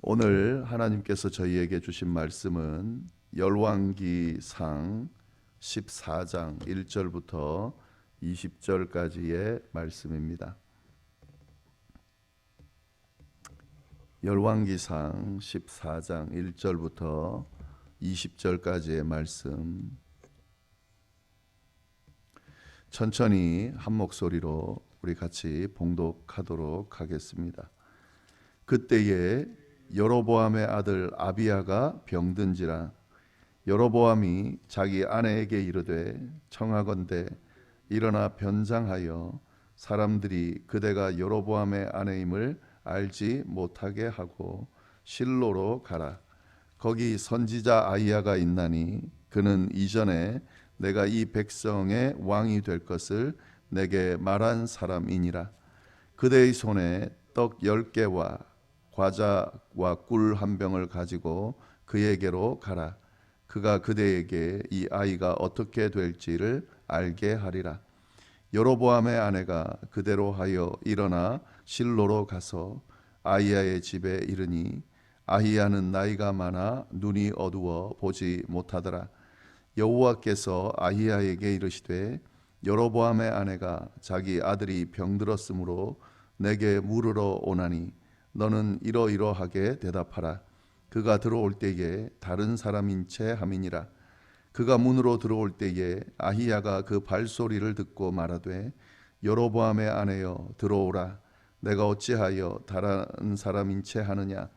오늘 하나님께서 저희에게 주신 말씀은 열왕기상 14장 1절부터 20절까지의 말씀입니다. 열왕기상 14장 1절부터 20절까지의 말씀, 천천히 한 목소리로 우리 같이 봉독하도록 하겠습니다. 그때에 여로보암의 아들 아비야가 병든지라. 여로보암이 자기 아내에게 이르되, 청하건대 일어나 변장하여 사람들이 그대가 여로보암의 아내임을 알지 못하게 하고 실로로 가라. 거기 선지자 아히야가 있나니 그는 이전에 내가 이 백성의 왕이 될 것을 내게 말한 사람이니라. 그대의 손에 떡 10개와 과자와 꿀 한 병을 가지고 그에게로 가라. 그가 그대에게 이 아이가 어떻게 될지를 알게 하리라. 여로보암의 아내가 그대로 하여 일어나 실로로 가서 아히야의 집에 이르니 아히야는 나이가 많아 눈이 어두워 보지 못하더라. 여호와께서 아히야에게 이르시되, 여로보암의 아내가 자기 아들이 병들었으므로 내게 물으러 오나니 너는 이러이러하게 대답하라. 그가 들어올 때에 다른 사람인 채 함이니라. 그가 문으로 들어올 때에 아히야가 그 발소리를 듣고 말하되, 여로보암의 아내여 들어오라. 내가 어찌하여 다른 사람인 채 하느냐.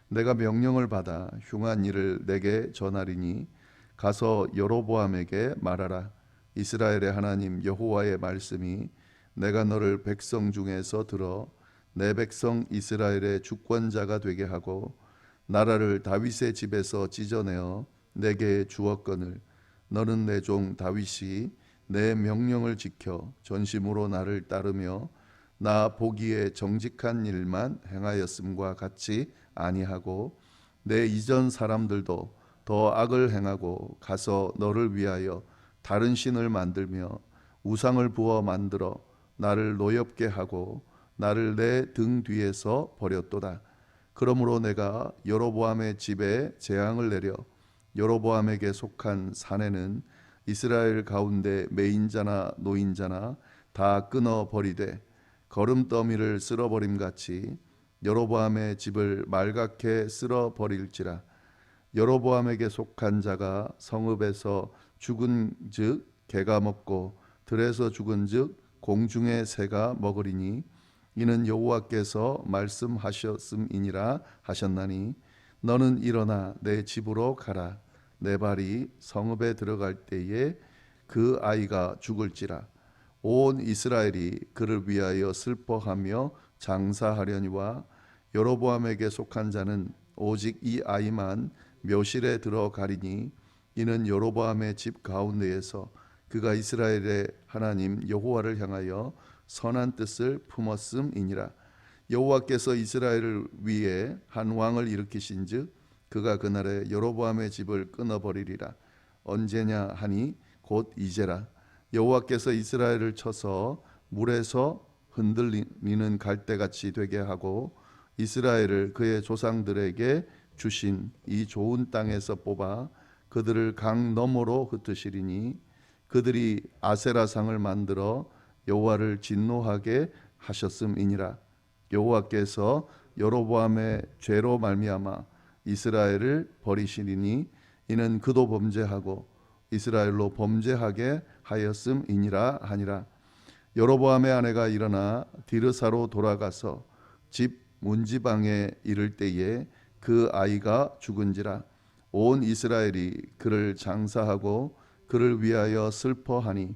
내가 명령을 받아 흉한 일을 내게 전하리니 가서 여로보암에게 말하라. 이스라엘의 하나님 여호와의 말씀이 내가 너를 백성 중에서 들어 내 백성 이스라엘의 주권자가 되게 하고 나라를 다윗의 집에서 찢어내어 내게 주었거늘 너는 내 종 다윗이 내 명령을 지켜 전심으로 나를 따르며 나 보기에 정직한 일만 행하였음과 같이 아니하고 내 이전 사람들도 더 악을 행하고 가서 너를 위하여 다른 신을 만들며 우상을 부어 만들어 나를 노엽게 하고 나를 내 등 뒤에서 버렸도다. 그러므로 내가 여로보암의 집에 재앙을 내려 여로보암에게 속한 사내는 이스라엘 가운데 매인자나 노인자나 다 끊어 버리되 거름더미를 쓸어버림같이 여로보암의 집을 말갛게 쓸어버릴지라. 여로보암에게 속한 자가 성읍에서 죽은즉 개가 먹고 들에서 죽은즉 공중의 새가 먹으리니 이는 여호와께서 말씀하셨음이니라 하셨나니 너는 일어나 내 집으로 가라. 내 발이 성읍에 들어갈 때에 그 아이가 죽을지라. 온 이스라엘이 그를 위하여 슬퍼하며 장사하려니와 여로보암에게 속한 자는 오직 이 아이만 묘실에 들어가리니 이는 여로보암의 집 가운데에서 그가 이스라엘의 하나님 여호와를 향하여 선한 뜻을 품었음이니라. 여호와께서 이스라엘을 위해 한 왕을 일으키신즉 그가 그날에 여로보암의 집을 끊어버리리라. 언제냐 하니 곧 이제라. 여호와께서 이스라엘을 쳐서 물에서 흔들리는 갈대같이 되게 하고 이스라엘을 그의 조상들에게 주신 이 좋은 땅에서 뽑아 그들을 강 너머로 흩으시리니 그들이 아세라상을 만들어 여호와를 진노하게 하셨음이니라. 여호와께서 여로보암의 죄로 말미암아 이스라엘을 버리시리니 이는 그도 범죄하고 이스라엘로 범죄하게 하였음이니라 하니라. 여로보암의 아내가 일어나 디르사로 돌아가서 집 문지방에 이를 때에 그 아이가 죽은지라. 온 이스라엘이 그를 장사하고 그를 위하여 슬퍼하니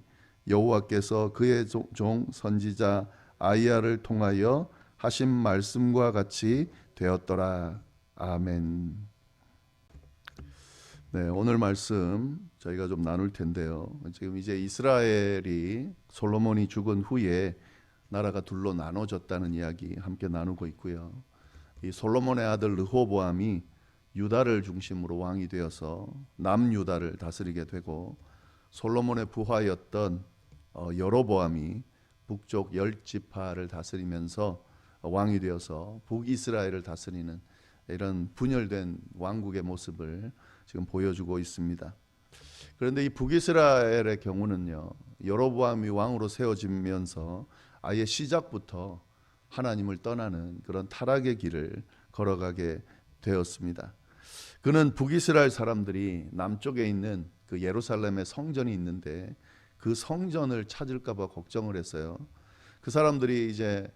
여호와께서 그의 종 선지자 아히야를 통하여 하신 말씀과 같이 되었더라. 아멘. 네, 오늘 말씀 저희가 좀 나눌 텐데요. 지금 이제 이스라엘이 솔로몬이 죽은 후에 나라가 둘로 나눠졌다는 이야기 함께 나누고 있고요. 이 솔로몬의 아들 르호보암이 유다를 중심으로 왕이 되어서 남유다를 다스리게 되고 솔로몬의 부하였던 여로보암이 북쪽 10지파를 다스리면서 왕이 되어서 북이스라엘을 다스리는 이런 분열된 왕국의 모습을 지금 보여주고 있습니다. 그런데 이 북이스라엘의 경우는요, 여로보암이 왕으로 세워지면서 아예 시작부터 하나님을 떠나는 그런 타락의 길을 걸어가게 되었습니다. 그는 북이스라엘 사람들이 남쪽에 있는 그 예루살렘의 성전이 있는데 그 성전을 찾을까 봐 걱정을 했어요. 그 사람들이 이제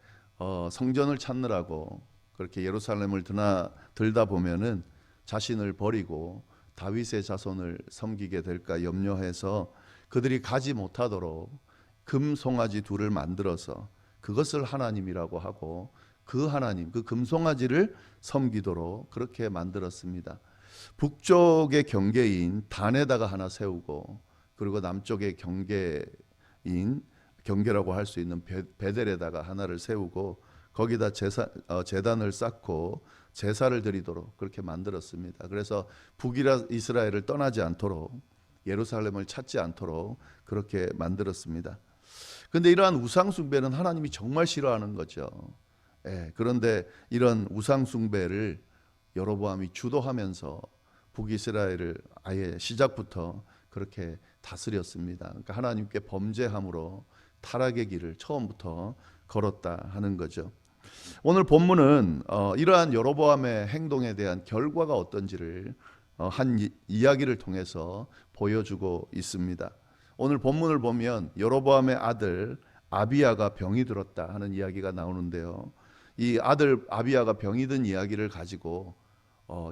성전을 찾느라고 그렇게 예루살렘을 들다 보면은 자신을 버리고 다윗의 자손을 섬기게 될까 염려해서 그들이 가지 못하도록 금 송아지 둘을 만들어서 그것을 하나님이라고 하고 그 하나님, 그 금송아지를 섬기도록 그렇게 만들었습니다. 북쪽의 경계인 단에다가 하나 세우고, 그리고 남쪽의 경계라고 할 수 있는 베델에다가 하나를 세우고 거기다 제단을 쌓고 제사를 드리도록 그렇게 만들었습니다. 그래서 북이스라엘을 떠나지 않도록, 예루살렘을 찾지 않도록 그렇게 만들었습니다. 그런데 이러한 우상 숭배는 하나님이 정말 싫어하는 거죠. 그런데 이런 우상 숭배를 여로보암이 주도하면서 북이스라엘을 아예 시작부터 그렇게 다스렸습니다. 그러니까 하나님께 범죄함으로 타락의 길을 처음부터 걸었다 하는 거죠. 오늘 본문은 이러한 여로보암의 행동에 대한 결과가 어떤지를 한 이야기를 통해서 보여주고 있습니다. 오늘 본문을 보면 여로보암의 아들 아비야가 병이 들었다 하는 이야기가 나오는데요. 이 아들 아비야가 병이 든 이야기를 가지고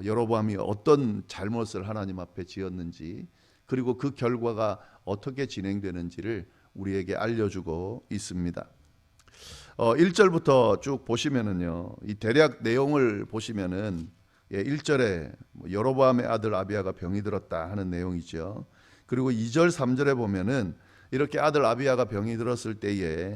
여로보암이 어떤 잘못을 하나님 앞에 지었는지, 그리고 그 결과가 어떻게 진행되는지를 우리에게 알려주고 있습니다. 1절부터 쭉 보시면은요, 이 대략 내용을 보시면은 1절에 여로보암의 아들 아비야가 병이 들었다 하는 내용이죠. 그리고 2절 3절에 보면은 이렇게 아들 아비야가 병이 들었을 때에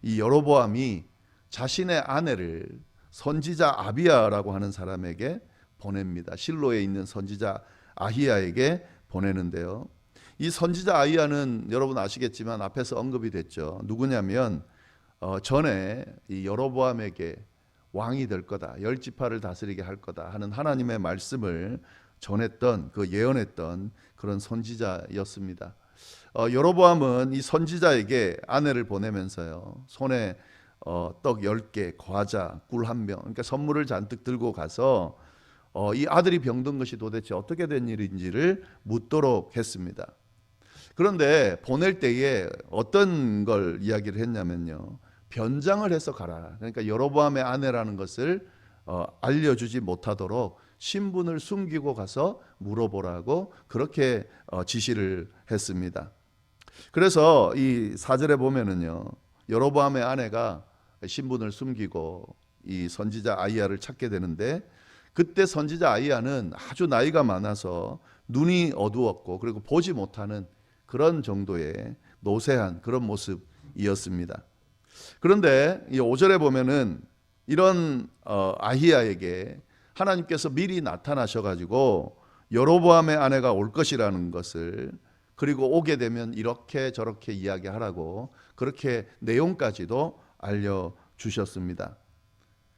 이 여로보암이 자신의 아내를 선지자 아비야라고 하는 사람에게 보냅니다. 실로에 있는 선지자 아히야에게 보내는데요. 이 선지자 아히야는 여러분 아시겠지만 앞에서 언급이 됐죠. 누구냐면 전에 이 여로보암에게 왕이 될 거다, 열 지파를 다스리게 할 거다 하는 하나님의 말씀을 전했던, 그 예언했던 그런 선지자였습니다. 여로보암은 이 선지자에게 아내를 보내면서요, 손에 떡 10개, 과자, 꿀 1병, 그러니까 선물을 잔뜩 들고 가서 이 아들이 병든 것이 도대체 어떻게 된 일인지를 묻도록 했습니다. 그런데 보낼 때에 어떤 걸 이야기를 했냐면요, 변장을 해서 가라. 그러니까 여로보암의 아내라는 것을 알려주지 못하도록 신분을 숨기고 가서 물어보라고 그렇게 지시를 했습니다. 그래서 이 4절에 보면은요, 여로보암의 아내가 신분을 숨기고 이 선지자 아히야를 찾게 되는데, 그때 선지자 아히야는 아주 나이가 많아서 눈이 어두웠고 그리고 보지 못하는 그런 정도의 노쇠한 그런 모습이었습니다. 그런데 이 5절에 보면은 이런 아히야에게 하나님께서 미리 나타나셔가지고 여로보암의 아내가 올 것이라는 것을, 그리고 오게 되면 이렇게 저렇게 이야기하라고 그렇게 내용까지도 알려주셨습니다.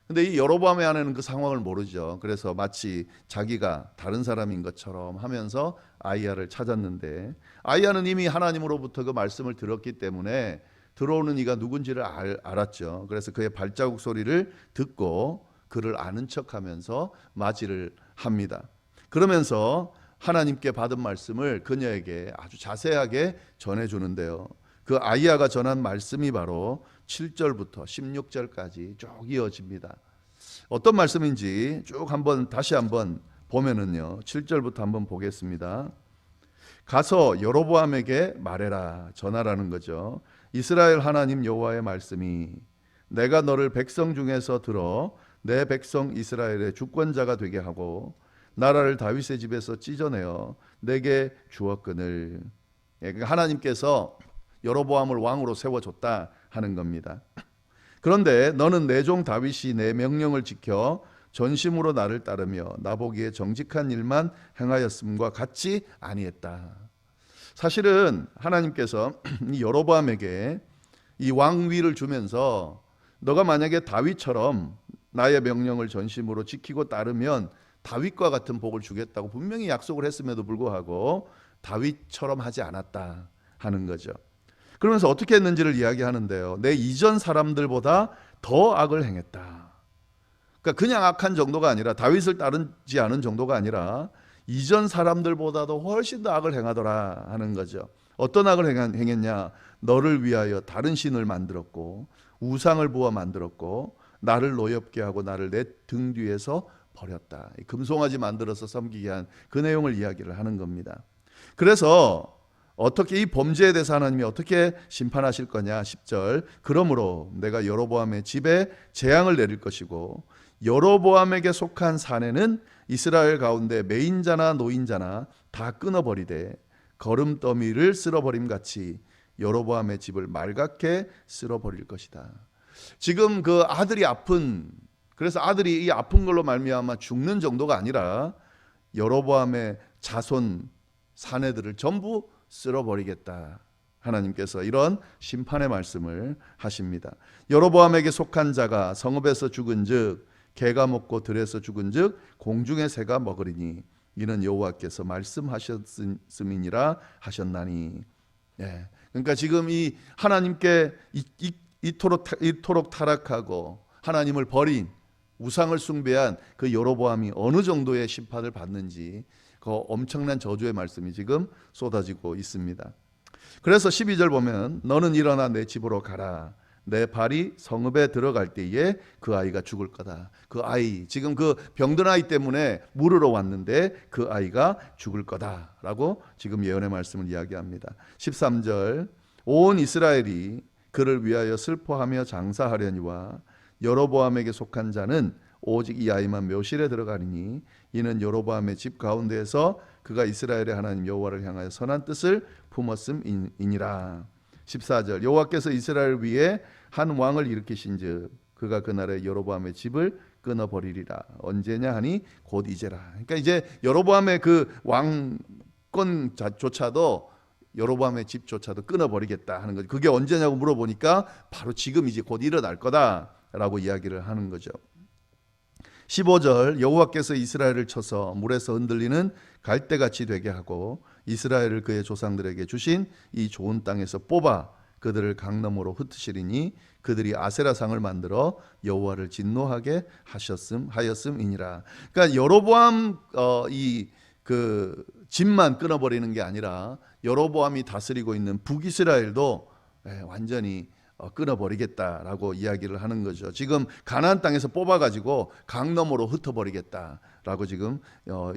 근데 이 여로보암의 아내는 그 상황을 모르죠. 그래서 마치 자기가 다른 사람인 것처럼 하면서 아히야를 찾았는데, 아히야는 이미 하나님으로부터 그 말씀을 들었기 때문에 들어오는 이가 누군지를 알았죠. 그래서 그의 발자국 소리를 듣고 그를 아는 척하면서 맞이를 합니다. 그러면서 하나님께 받은 말씀을 그녀에게 아주 자세하게 전해주는데요. 그 아히야가 전한 말씀이 바로 7절부터 16절까지 쭉 이어집니다. 어떤 말씀인지 쭉 다시 한번 보면은요, 7절부터 한번 보겠습니다. 가서 여로보암에게 말해라, 전하라는 거죠. 이스라엘 하나님 여호와의 말씀이 내가 너를 백성 중에서 들어 내 백성 이스라엘의 주권자가 되게 하고 나라를 다윗의 집에서 찢어내어 내게 주었거늘. 그러니까 하나님께서 여로보암을 왕으로 세워줬다 하는 겁니다. 그런데 너는 내 종 다윗이 내 명령을 지켜 전심으로 나를 따르며 나보기에 정직한 일만 행하였음과 같이 아니했다. 사실은 하나님께서 이 여로보암에게 이 왕위를 주면서 너가 만약에 다윗처럼 나의 명령을 전심으로 지키고 따르면 다윗과 같은 복을 주겠다고 분명히 약속을 했음에도 불구하고 다윗처럼 하지 않았다 하는 거죠. 그러면서 어떻게 했는지를 이야기하는데요. 내 이전 사람들보다 더 악을 행했다. 그러니까 그냥 악한 정도가 아니라, 다윗을 따르지 않은 정도가 아니라 이전 사람들보다도 훨씬 더 악을 행하더라 하는 거죠. 어떤 악을 행했냐? 너를 위하여 다른 신을 만들었고 우상을 부어 만들었고 나를 노엽게 하고 나를 내 등 뒤에서 버렸다. 금송아지 만들어서 섬기게 한 그 내용을 이야기를 하는 겁니다. 그래서 어떻게 이 범죄에 대해서 하나님이 어떻게 심판하실 거냐? 10절. 그러므로 내가 여로보암의 집에 재앙을 내릴 것이고 여로보암에게 속한 사내는 이스라엘 가운데 매인자나 노인자나 다 끊어버리되 거름더미를 쓸어버림 같이 여로보암의 집을 말갛게 쓸어버릴 것이다. 지금 그 아들이 그래서 아들이 이 아픈 걸로 말미암아 죽는 정도가 아니라 여로보암의 자손 사내들을 전부 쓸어버리겠다. 하나님께서 이런 심판의 말씀을 하십니다. 여로보암에게 속한 자가 성읍에서 죽은즉 개가 먹고 들에서 죽은즉 공중의 새가 먹으리니 이는 여호와께서 말씀하셨음이니라 하셨나니. 예. 그러니까 지금 이 하나님께 이토록 타락하고 하나님을 버린 우상을 숭배한 그 여로보암이 어느 정도의 심판을 받는지 그 엄청난 저주의 말씀이 지금 쏟아지고 있습니다. 그래서 12절 보면 너는 일어나 내 집으로 가라. 내 발이 성읍에 들어갈 때에 그 아이가 죽을 거다. 그 아이, 지금 그 병든 아이 때문에 물으러 왔는데 그 아이가 죽을 거다라고 지금 예언의 말씀을 이야기합니다. 13절 온 이스라엘이 그를 위하여 슬퍼하며 장사하려니와 여로보암에게 속한 자는 오직 이 아이만 묘실에 들어가리니 이는 여로보암의 집 가운데에서 그가 이스라엘의 하나님 여호와를 향하여 선한 뜻을 품었음이니라. 14절 여호와께서 이스라엘 위에 한 왕을 일으키신즉 그가 그날에 여로보암의 집을 끊어버리리라. 언제냐 하니 곧 이제라. 그러니까 이제 여로보암의 그 왕권조차도 여로보암의 집조차도 끊어버리겠다 하는 거죠. 그게 언제냐고 물어보니까 바로 지금 이제 곧 일어날 거다라고 이야기를 하는 거죠. 15절 여호와께서 이스라엘을 쳐서 물에서 흔들리는 갈대같이 되게 하고 이스라엘을 그의 조상들에게 주신 이 좋은 땅에서 뽑아 그들을 강너머로 흩으시리니 그들이 아세라상을 만들어 여호와를 진노하게 하였음이니라. 그러니까 여로보암 이 그 집만 끊어버리는 게 아니라 여로보암이 다스리고 있는 북이스라엘도 완전히 끊어버리겠다라고 이야기를 하는 거죠. 지금 가나안 땅에서 뽑아가지고 강너머로 흩어버리겠다라고 지금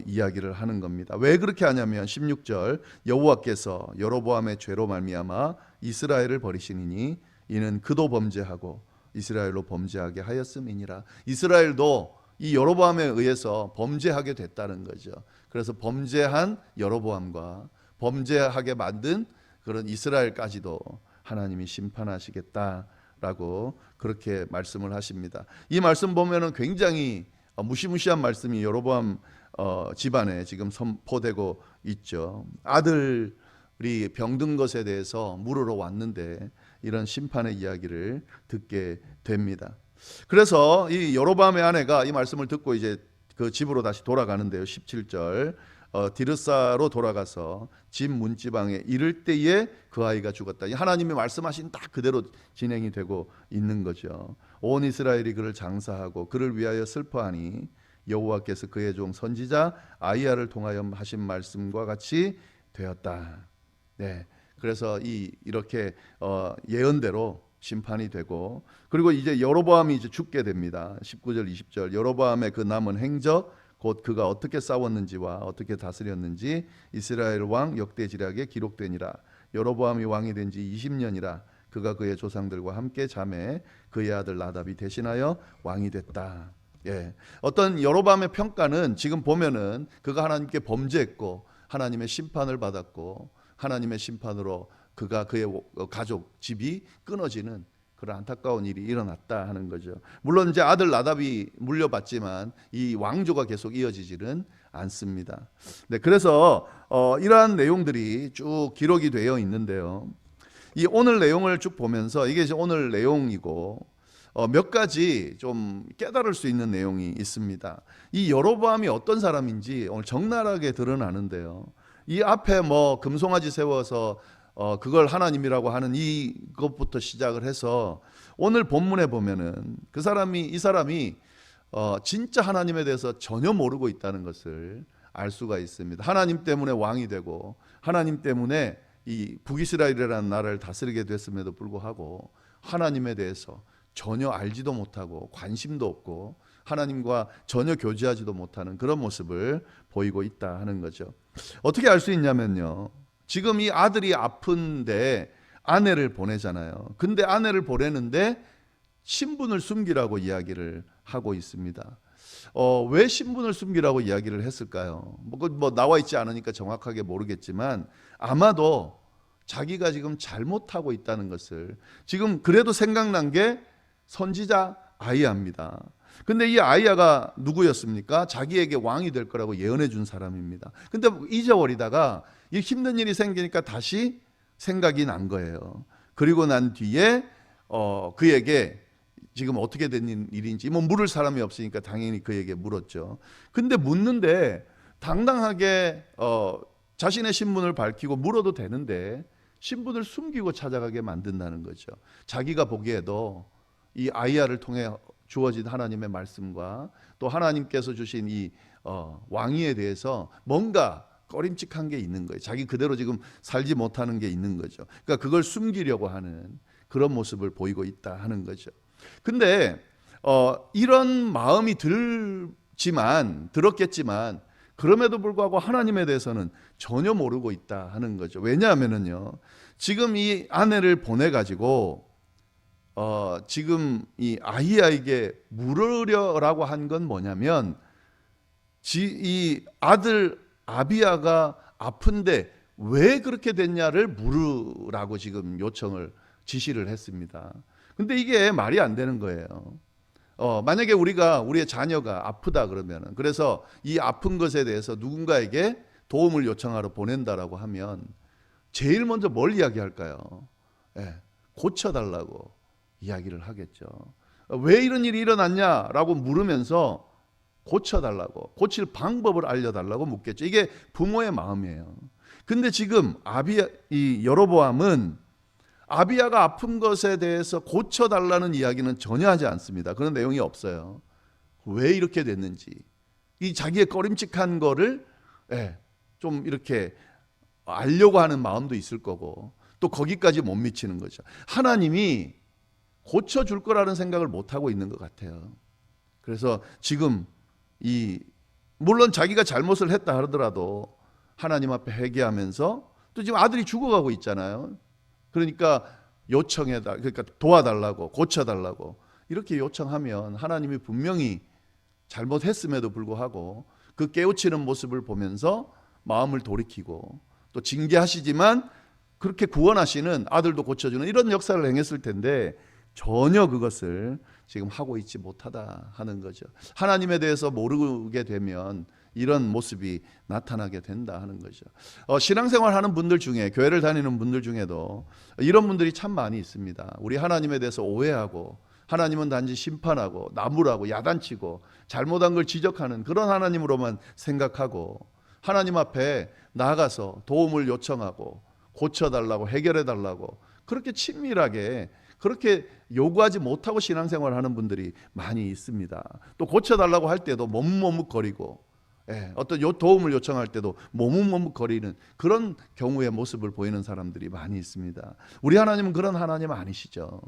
이야기를 하는 겁니다. 왜 그렇게 하냐면 16절 여호와께서 여로보암의 죄로 말미암아 이스라엘을 버리시니니 이는 그도 범죄하고 이스라엘로 범죄하게 하였음이니라. 이스라엘도 이 여로보암에 의해서 범죄하게 됐다는 거죠. 그래서 범죄한 여로보암과 범죄하게 만든 그런 이스라엘까지도 하나님이 심판하시겠다라고 그렇게 말씀을 하십니다. 이 말씀 보면은 굉장히 무시무시한 말씀이 여로보암 집안에 지금 선포되고 있죠. 아들이 병든 것에 대해서 물으러 왔는데 이런 심판의 이야기를 듣게 됩니다. 그래서 이 여로보암의 아내가 이 말씀을 듣고 이제 그 집으로 다시 돌아가는데요. 17절 디르사로 돌아가서 집 문지방에 이를 때에 그 아이가 죽었다. 하나님이 말씀하신 딱 그대로 진행이 되고 있는 거죠. 온 이스라엘이 그를 장사하고 그를 위하여 슬퍼하니 여호와께서 그의 종 선지자 아이야를 통하여 하신 말씀과 같이 되었다. 네, 그래서 이렇게 예언대로 심판이 되고 그리고 이제 여로보암이 이제 죽게 됩니다. 19절 20절 여로보암의 그 남은 행적 곧 그가 어떻게 싸웠는지와 어떻게 다스렸는지 이스라엘 왕 역대지략에 기록되니라. 여로보암이 왕이 된 지 20년이라 그가 그의 조상들과 함께 잠에 그의 아들 나답이 대신하여 왕이 됐다. 예. 어떤 여로보암의 평가는 지금 보면은 그가 하나님께 범죄했고 하나님의 심판을 받았고 하나님의 심판으로 그가 그의 가족 집이 끊어지는 그런 안타까운 일이 일어났다 하는 거죠. 물론 이제 아들 나답이 물려받지만 이 왕조가 계속 이어지지는 않습니다. 네, 그래서 이러한 내용들이 쭉 기록이 되어 있는데요. 이 오늘 내용을 쭉 보면서 이게 이제 오늘 내용이고 몇 가지 좀 깨달을 수 있는 내용이 있습니다. 이 여로보암이 어떤 사람인지 오늘 적나라하게 드러나는데요. 이 앞에 뭐 금송아지 세워서 그걸 하나님이라고 하는 이것부터 시작을 해서 오늘 본문에 보면은 이 사람이 진짜 하나님에 대해서 전혀 모르고 있다는 것을 알 수가 있습니다. 하나님 때문에 왕이 되고 하나님 때문에 이 북이스라엘이라는 나라를 다스리게 됐음에도 불구하고 하나님에 대해서 전혀 알지도 못하고 관심도 없고 하나님과 전혀 교제하지도 못하는 그런 모습을 보이고 있다 하는 거죠. 어떻게 알 수 있냐면요, 지금 이 아들이 아픈데 아내를 보내잖아요. 근데 아내를 보내는데 신분을 숨기라고 이야기를 하고 있습니다. 왜 신분을 숨기라고 이야기를 했을까요? 뭐 나와 있지 않으니까 정확하게 모르겠지만 아마도 자기가 지금 잘못하고 있다는 것을, 지금 그래도 생각난 게 선지자 아이야입니다. 근데 이 아이야가 누구였습니까? 자기에게 왕이 될 거라고 예언해 준 사람입니다. 근데 잊어버리다가 이 힘든 일이 생기니까 다시 생각이 난 거예요. 그리고 난 뒤에 그에게 지금 어떻게 된 일인지, 뭐 물을 사람이 없으니까 당연히 그에게 물었죠. 근데 묻는데 당당하게 자신의 신분을 밝히고 물어도 되는데 신분을 숨기고 찾아가게 만든다는 거죠. 자기가 보기에도 이 아이야를 통해 주어진 하나님의 말씀과 또 하나님께서 주신 이 왕위에 대해서 뭔가 꺼림칙한 게 있는 거예요. 자기 그대로 지금 살지 못하는 게 있는 거죠. 그러니까 그걸 숨기려고 하는 그런 모습을 보이고 있다 하는 거죠. 근데 이런 마음이 들었겠지만 그럼에도 불구하고 하나님에 대해서는 전혀 모르고 있다 하는 거죠. 왜냐하면은요, 지금 이 아내를 보내가지고 지금 이 아히야에게 물으려라고 한 건 뭐냐면, 이 아들 아비야가 아픈데 왜 그렇게 됐냐를 물으라고 지금 지시를 했습니다. 근데 이게 말이 안 되는 거예요. 만약에 우리의 자녀가 아프다 그러면은, 그래서 이 아픈 것에 대해서 누군가에게 도움을 요청하러 보낸다라고 하면 제일 먼저 뭘 이야기할까요? 고쳐달라고 이야기를 하겠죠. 왜 이런 일이 일어났냐라고 물으면서 고쳐달라고, 고칠 방법을 알려달라고 묻겠죠. 이게 부모의 마음이에요. 근데 지금 이 여로보암은 아비야가 아픈 것에 대해서 고쳐달라는 이야기는 전혀 하지 않습니다. 그런 내용이 없어요. 왜 이렇게 됐는지, 이 자기의 꺼림칙한 거를 좀 이렇게 알려고 하는 마음도 있을 거고, 또 거기까지 못 미치는 거죠. 하나님이 고쳐줄 거라는 생각을 못하고 있는 것 같아요. 그래서 지금 물론 자기가 잘못을 했다 하더라도 하나님 앞에 회개하면서, 또 지금 아들이 죽어가고 있잖아요. 그러니까 그러니까 도와달라고, 고쳐달라고 이렇게 요청하면 하나님이 분명히 잘못했음에도 불구하고 그 깨우치는 모습을 보면서 마음을 돌이키고, 또 징계하시지만 그렇게 구원하시는, 아들도 고쳐주는 이런 역사를 행했을 텐데 전혀 그것을 지금 하고 있지 못하다 하는 거죠. 하나님에 대해서 모르게 되면 이런 모습이 나타나게 된다 하는 거죠. 신앙생활 하는 분들 중에, 교회를 다니는 분들 중에도 이런 분들이 참 많이 있습니다. 우리 하나님에 대해서 오해하고, 하나님은 단지 심판하고 나무라고 야단치고 잘못한 걸 지적하는 그런 하나님으로만 생각하고, 하나님 앞에 나아가서 도움을 요청하고 고쳐달라고, 해결해달라고 그렇게 친밀하게 그렇게 요구하지 못하고 신앙생활을 하는 분들이 많이 있습니다. 또 고쳐달라고 할 때도 머뭇머뭇거리고, 어떤 도움을 요청할 때도 머뭇머뭇거리는 그런 경우의 모습을 보이는 사람들이 많이 있습니다. 우리 하나님은 그런 하나님 아니시죠.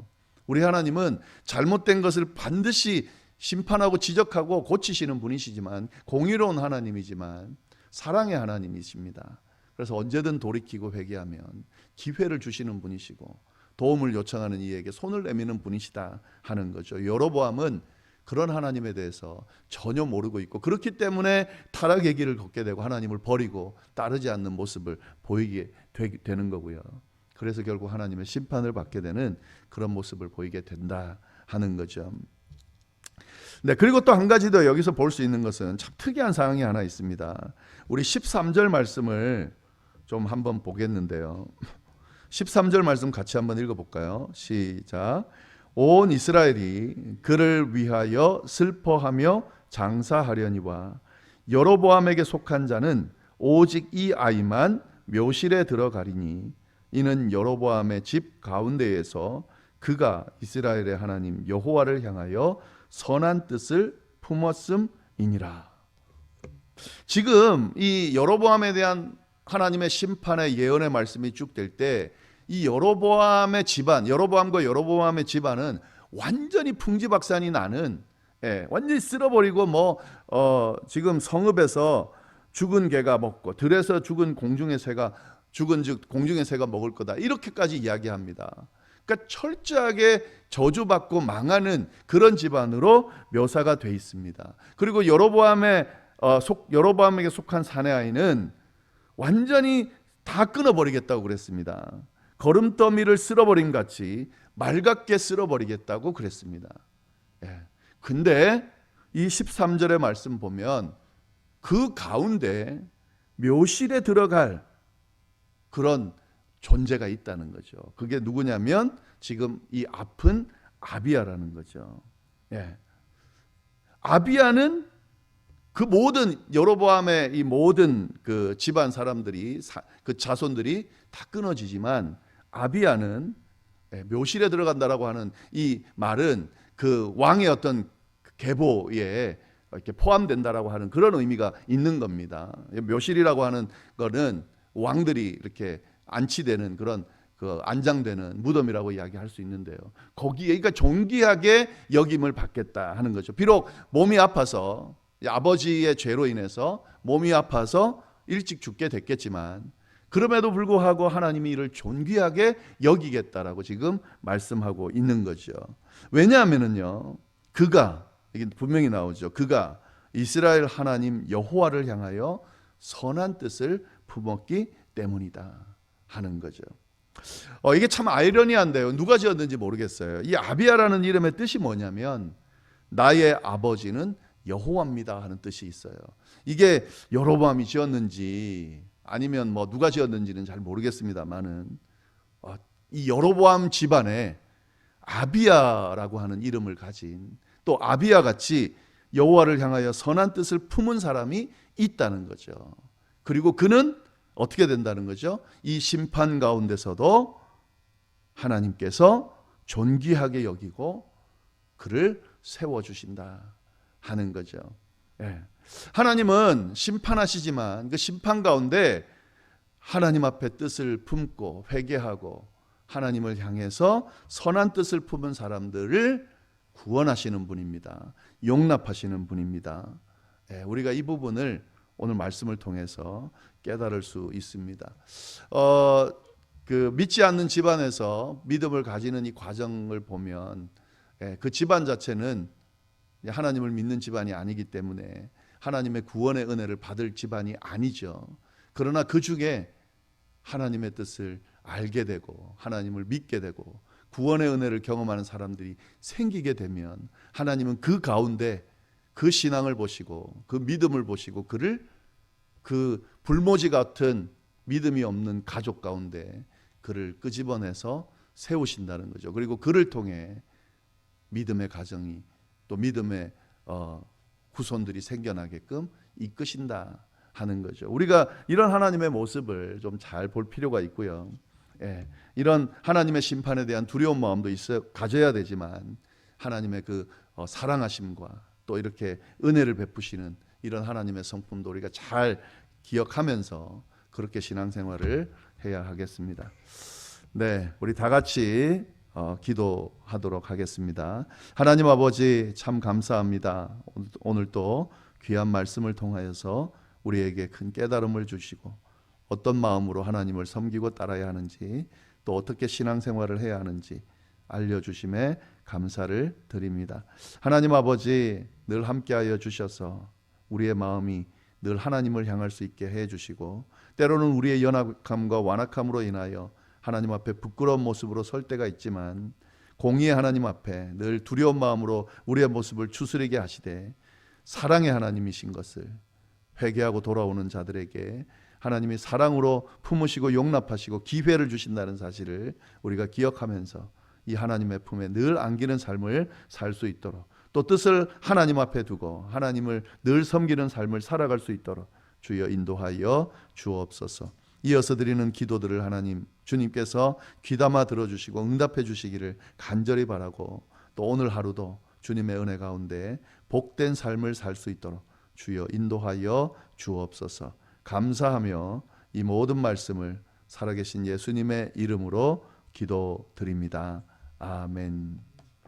우리 하나님은 잘못된 것을 반드시 심판하고 지적하고 고치시는 분이시지만, 공의로운 하나님이지만 사랑의 하나님이십니다. 그래서 언제든 돌이키고 회개하면 기회를 주시는 분이시고 도움을 요청하는 이에게 손을 내미는 분이시다 하는 거죠. 여로보암은 그런 하나님에 대해서 전혀 모르고 있고, 그렇기 때문에 타락의 길을 걷게 되고 하나님을 버리고 따르지 않는 모습을 보이게 되는 거고요. 그래서 결국 하나님의 심판을 받게 되는 그런 모습을 보이게 된다 하는 거죠. 네, 그리고 또 한 가지 더 여기서 볼 수 있는 것은 참 특이한 상황이 하나 있습니다. 우리 13절 말씀을 좀 한번 보겠는데요. 13절 말씀 같이 한번 읽어볼까요? 시작. 온 이스라엘이 그를 위하여 슬퍼하며 장사하려니와 여로보암에게 속한 자는 오직 이 아이만 묘실에 들어가리니 이는 여로보암의 집 가운데에서 그가 이스라엘의 하나님 여호와를 향하여 선한 뜻을 품었음이니라. 지금 이 여로보암에 대한 하나님의 심판의 예언의 말씀이 쭉 될 때 이 여로보암의 집안, 여로보암과 여로보암의 집안은 완전히 풍지박산이 나는, 완전히 쓸어버리고 지금 성읍에서 죽은 개가 먹고 들에서 죽은 공중의 새가 죽은 즉 공중의 새가 먹을 거다, 이렇게까지 이야기합니다. 그러니까 철저하게 저주받고 망하는 그런 집안으로 묘사가 돼 있습니다. 그리고 여로보암에게 속한 사내 아이는 완전히 다 끊어버리겠다고 그랬습니다. 거름더미를 쓸어버린 같이 맑게 쓸어버리겠다고 그랬습니다. 근데 이 13절의 말씀 보면 그 가운데 묘실에 들어갈 그런 존재가 있다는 거죠. 그게 누구냐면 지금 이 아픈 아비야라는 거죠. 아비야는 그 모든 여로보암의 이 모든 그 집안 사람들이, 그 자손들이 다 끊어지지만 아비야는 묘실에 들어간다라고 하는 이 말은 그 왕의 어떤 계보에 이렇게 포함된다라고 하는 그런 의미가 있는 겁니다. 묘실이라고 하는 거는 왕들이 이렇게 안치되는 그런 그 안장되는 무덤이라고 이야기할 수 있는데요. 거기에 그러니까 존귀하게 여김을 받겠다 하는 거죠. 비록 몸이 아파서, 아버지의 죄로 인해서 몸이 아파서 일찍 죽게 됐겠지만 그럼에도 불구하고 하나님이 이를 존귀하게 여기겠다라고 지금 말씀하고 있는 거죠. 왜냐하면은요, 그가, 이게 분명히 나오죠. 그가 이스라엘 하나님 여호와를 향하여 선한 뜻을 품었기 때문이다 하는 거죠. 이게 참 아이러니한데요. 누가 지었는지 모르겠어요. 이 아비야라는 이름의 뜻이 뭐냐면 나의 아버지는 여호와입니다 하는 뜻이 있어요. 이게 여로보암이 지었는지 아니면 누가 지었는지는 잘 모르겠습니다만은 이 여로보암 집안에 아비야라고 하는 이름을 가진, 또 아비야 같이 여호와를 향하여 선한 뜻을 품은 사람이 있다는 거죠. 그리고 그는 어떻게 된다는 거죠? 이 심판 가운데서도 하나님께서 존귀하게 여기고 그를 세워주신다 하는 거죠. 하나님은 심판하시지만 그 심판 가운데 하나님 앞에 뜻을 품고 회개하고 하나님을 향해서 선한 뜻을 품은 사람들을 구원하시는 분입니다. 용납하시는 분입니다. 우리가 이 부분을 오늘 말씀을 통해서 깨달을 수 있습니다. 그 믿지 않는 집안에서 믿음을 가지는 이 과정을 보면 그 집안 자체는 하나님을 믿는 집안이 아니기 때문에 하나님의 구원의 은혜를 받을 집안이 아니죠. 그러나 그 중에 하나님의 뜻을 알게 되고 하나님을 믿게 되고 구원의 은혜를 경험하는 사람들이 생기게 되면 하나님은 그 가운데 그 신앙을 보시고 그 믿음을 보시고 그를 그 불모지 같은 믿음이 없는 가족 가운데 그를 끄집어내서 세우신다는 거죠. 그리고 그를 통해 믿음의 가정이 또 믿음의 후손들이 생겨나게끔 이끄신다 하는 거죠. 우리가 이런 하나님의 모습을 좀 잘 볼 필요가 있고요. 이런 하나님의 심판에 대한 두려운 마음도 가져야 되지만 하나님의 그 사랑하심과 또 이렇게 은혜를 베푸시는 이런 하나님의 성품도 우리가 잘 기억하면서 그렇게 신앙생활을 해야 하겠습니다. 네, 우리 다 같이 기도하도록 하겠습니다. 하나님 아버지 참 감사합니다. 오늘 또 귀한 말씀을 통하여서 우리에게 큰 깨달음을 주시고 어떤 마음으로 하나님을 섬기고 따라야 하는지 또 어떻게 신앙생활을 해야 하는지 알려주심에 감사를 드립니다. 하나님 아버지 늘 함께하여 주셔서 우리의 마음이 늘 하나님을 향할 수 있게 해주시고 때로는 우리의 연약함과 완악함으로 인하여 하나님 앞에 부끄러운 모습으로 설 때가 있지만 공의의 하나님 앞에 늘 두려운 마음으로 우리의 모습을 추스리게 하시되 사랑의 하나님이신 것을 회개하고 돌아오는 자들에게 하나님이 사랑으로 품으시고 용납하시고 기회를 주신다는 사실을 우리가 기억하면서 이 하나님의 품에 늘 안기는 삶을 살 수 있도록, 또 뜻을 하나님 앞에 두고 하나님을 늘 섬기는 삶을 살아갈 수 있도록 주여 인도하여 주옵소서. 이어서 드리는 기도들을 하나님 주님께서 귀담아 들어주시고 응답해 주시기를 간절히 바라고, 또 오늘 하루도 주님의 은혜 가운데 복된 삶을 살 수 있도록 주여 인도하여 주옵소서. 감사하며 이 모든 말씀을 살아계신 예수님의 이름으로 기도드립니다. 아멘.